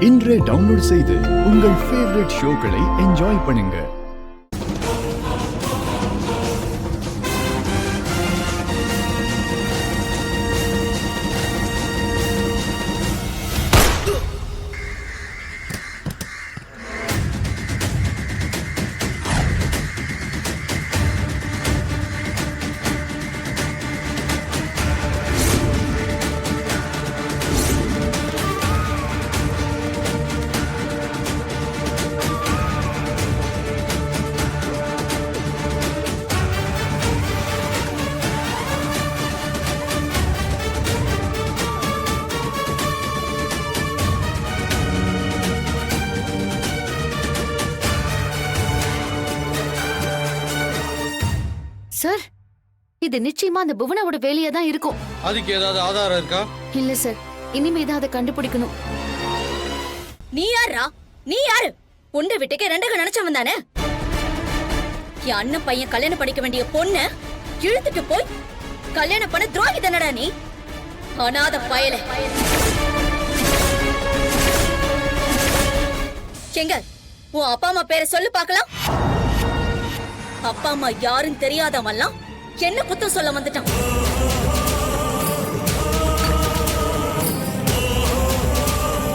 இன்றே டவுன்லோட் செய்து உங்கள் ஃபேவரட் ஷோக்களை என்ஜாய் பண்ணுங்க. சார், இது நிச்சயமா அந்த புவனாவோட வேலையா தான் இருக்கும். அதுக்கு ஏதாவது ஆதாரம் இருக்கா? இல்ல சார், இனிமே தான் அதை கண்டுபிடிக்கணும். நீ யாரா? நீ யாரு? உண்ட விட்டுக்க ரெண்டக நினைச்சவன் தானே? என் அண்ணன் பையன் கல்யாணம் படிக்க வேண்டிய பொண்ண இழுத்துட்டு போய் கல்யாணம் பண்ண துரோகி தானடா நீ? அனாத பயல. எங்க உன் அப்பா அம்மா பேரை சொல்லு பார்க்கலாம். அப்பா அம்மா யாரும் தெரியாதவன்லாம் என்ன குத்தம் சொல்ல வந்துட்டான்.